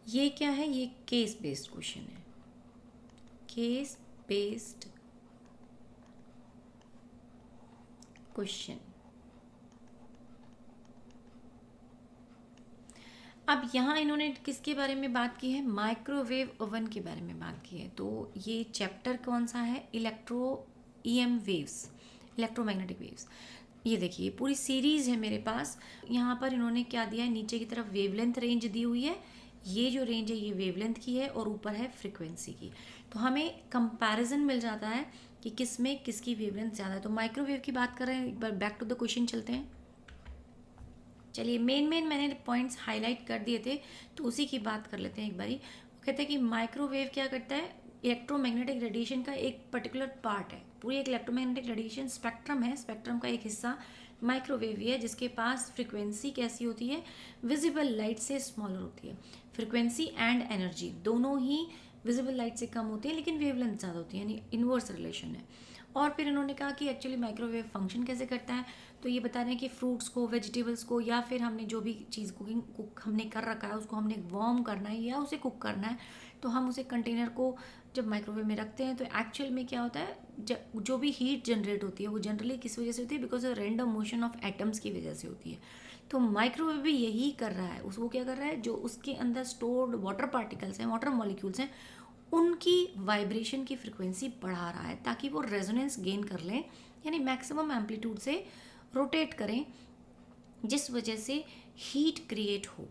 ये क्या है, ये केस बेस्ड क्वेश्चन है, केस बेस्ड क्वेश्चन। अब यहाँ इन्होंने किसके बारे में बात की है, माइक्रोवेव ओवन के बारे में बात की है। तो ये चैप्टर कौन सा है, ईएम वेव्स, इलेक्ट्रोमैग्नेटिक वेव्स। ये देखिए पूरी सीरीज है मेरे पास। यहाँ पर इन्होंने क्या दिया है, नीचे की तरफ वेवलेंथ रेंज दी हुई है, ये जो रेंज है ये वेवलेंथ की है, और ऊपर है फ्रीक्वेंसी की। तो हमें कंपैरिजन मिल जाता है कि किस में किसकी वेवलेंथ ज़्यादा है। तो माइक्रोवेव की बात कर रहे हैं, एक बार बैक टू द क्वेश्चन चलते हैं। चलिए मेन मैंने पॉइंट्स हाईलाइट कर दिए थे, तो उसी की बात कर लेते हैं एक बारी। वो कहते हैं कि माइक्रोवेव क्या करता है, इलेक्ट्रोमैग्नेटिक रेडिएशन का एक पर्टिकुलर पार्ट है, पूरी एक इलेक्ट्रोमैग्नेटिक रेडिएशन स्पेक्ट्रम है, स्पेक्ट्रम का एक हिस्सा माइक्रोवेव ही है, जिसके पास फ्रीक्वेंसी कैसी होती है, विजिबल लाइट से स्मॉलर होती है। फ्रीक्वेंसी एंड एनर्जी दोनों ही विजिबल लाइट से कम होती है, लेकिन वेवलेंथ ज़्यादा होती है, यानी इन्वर्स रिलेशन है। और फिर इन्होंने कहा कि एक्चुअली माइक्रोवेव फंक्शन कैसे करता है, तो ये बता रहे हैं कि फ्रूट्स को, वेजिटेबल्स को, या फिर हमने जो भी चीज़ कुक हमने कर रखा है उसको हमने वार्म करना है या उसे कुक करना है, तो हम उसे कंटेनर को जब माइक्रोवेव में रखते हैं तो एक्चुअल में क्या होता है, जो भी हीट जनरेट होती है वो जनरली किस वजह से होती है, because of random motion of atoms की वजह से होती है। तो माइक्रोवेव भी यही कर रहा है, उसको क्या कर रहा है, जो उसके अंदर स्टोर्ड वाटर पार्टिकल्स हैं, वाटर मॉलिक्यूल्स हैं, उनकी वाइब्रेशन की फ्रिक्वेंसी बढ़ा रहा है ताकि वो रेजोनेंस गेन कर लें, यानी मैक्सिमम एम्पलीट्यूड से रोटेट करें, जिस वजह से हीट क्रिएट हो।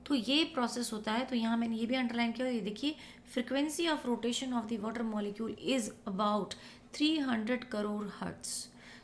तो ये प्रोसेस होता है। तो यहाँ मैंने ये भी अंडरलाइन किया, ये देखिए, frequency of rotation of the water molecule is about 300 crore hertz.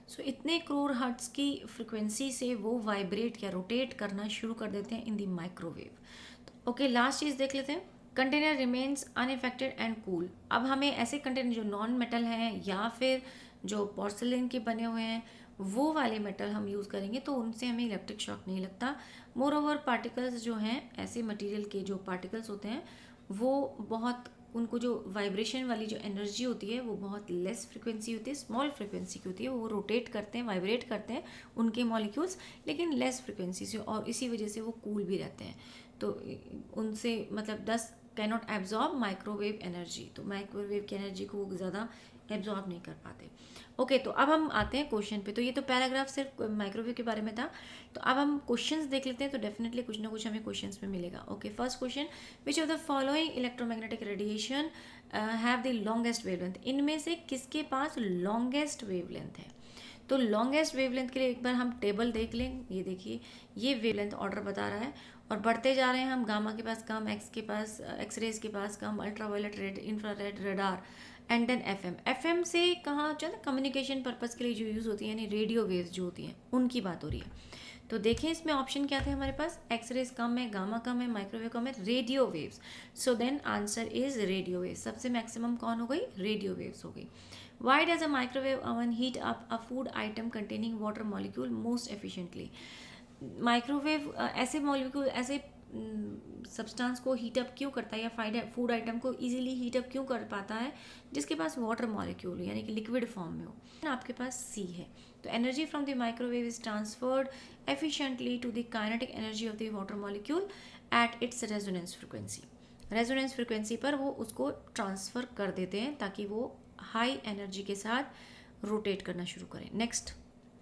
So इतने करोड़ हर्ट्स की फ्रिक्वेंसी से वो वाइब्रेट या रोटेट करना शुरू कर देते हैं in the microwave. Okay, last चीज़ देख लेते हैं, container remains unaffected and cool. अब हमें ऐसे कंटेनर जो नॉन मेटल हैं या फिर जो पोर्सिलिन के बने हुए हैं, वो वाले मेटल हम यूज़ करेंगे तो उनसे हमें इलेक्ट्रिक शॉक नहीं लगता। मोर ओवर पार्टिकल्स जो हैं, ऐसे मटेरियल के जो पार्टिकल्स होते हैं, वो बहुत, उनको जो वाइब्रेशन वाली जो एनर्जी होती है वो बहुत लेस फ्रिक्वेंसी होती है, स्मॉल फ्रिक्वेंसी की होती है, वो रोटेट करते हैं, वाइब्रेट करते हैं उनके मॉलिक्यूल्स, लेकिन लेस फ्रिक्वेंसी से, और इसी वजह से वो कूल भी रहते हैं। तो उनसे मतलब 10 कैनॉट एब्जॉर्ब माइक्रोवेव एनर्जी, तो माइक्रोवेव की एनर्जी को वो ज़्यादा एब्जॉर्ब नहीं कर पाते। ओके, तो अब हम आते हैं क्वेश्चन पे। तो ये तो पैराग्राफ सिर्फ माइक्रोवेव के बारे में था, तो अब हम क्वेश्चंस देख लेते हैं। तो डेफिनेटली कुछ ना कुछ हमें क्वेश्चंस में मिलेगा। Okay, first question, which of the following electromagnetic radiation have the longest wavelength. इनमें से किसके पास लॉन्गेस्ट वेवलेंथ है। तो लॉन्गेस्ट वेवलेंथ के लिए एक बार हम टेबल देख लें। ये देखिए, ये वेवलेंथ ऑर्डर बता रहा है, और बढ़ते जा रहे हैं हम, गामा के पास कम, एक्स के पास, एक्सरेज के पास कम, ultraviolet, red, infrared, radar, and then FM. FM से कहाँ जो है ना, कम्युनिकेशन पर्पज़ के लिए जो यूज़ होती है, यानी रेडियो वेव्स जो होती हैं, उनकी बात हो रही है। तो देखें इसमें ऑप्शन क्या थे हमारे पास, एक्सरेज कम है, गामा कम है, माइक्रोवेव कम है, radio waves. So then answer is radio waves. सबसे मैक्सिमम कौन हो गई, रेडियो वेव्स हो गई। Why does a microwave oven heat up a food item containing water molecule most efficiently? Microwave ऐसे मॉलिक्यूल, ऐसे सब्सटेंस को हीटअप क्यों करता है, या फूड आइटम को इजीली हीटअप क्यों कर पाता है, जिसके पास वाटर मॉलिक्यूल यानी कि लिक्विड फॉर्म में हो। आपके पास सी है। तो energy from the microwave is transferred efficiently to the kinetic energy of the water molecule at its resonance frequency. Resonance frequency पर वो उसको ट्रांसफ़र कर देते हैं ताकि वो हाई एनर्जी के साथ रोटेट करना शुरू करें। Next,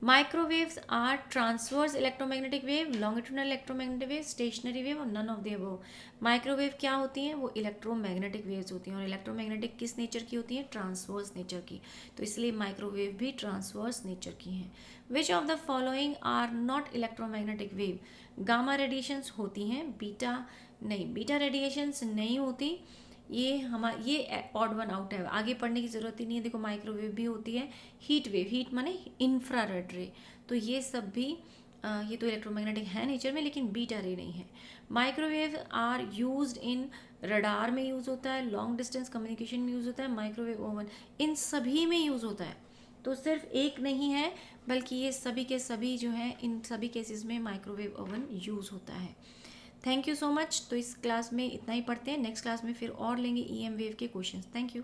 microwaves are transverse electromagnetic wave, longitudinal electromagnetic wave, stationary wave, और none of the above. Microwave क्या होती हैं, वो इलेक्ट्रोमैग्नेटिक वेव्स होती हैं, और इलेक्ट्रोमैग्नेटिक किस नेचर की होती हैं, ट्रांसवर्स नेचर की। तो इसलिए माइक्रोवेव भी ट्रांसवर्स नेचर की हैं। Which of the following are not electromagnetic wave. Gamma radiations होती हैं, बीटा नहीं, बीटा रेडिएशंस नहीं होती। ये ऑड वन आउट है, आगे पढ़ने की ज़रूरत ही नहीं है। देखो माइक्रोवेव भी होती है, हीट वेव, हीट माने इंफ्रारेड रे, तो ये सब भी ये तो इलेक्ट्रोमैग्नेटिक है नेचर में, लेकिन बीटा रे नहीं है। Microwave are used in radar में यूज़ होता है, लॉन्ग डिस्टेंस कम्युनिकेशन में यूज़ होता है, माइक्रोवेव ओवन, इन सभी में यूज़ होता है। तो सिर्फ एक नहीं है, बल्कि ये सभी के सभी जो हैं, इन सभी केसेस में माइक्रोवेव ओवन यूज़ होता है। Thank you so much. तो इस क्लास में इतना ही पढ़ते हैं, नेक्स्ट क्लास में फिर और लेंगे ईएम वेव के क्वेश्चंस। Thank you.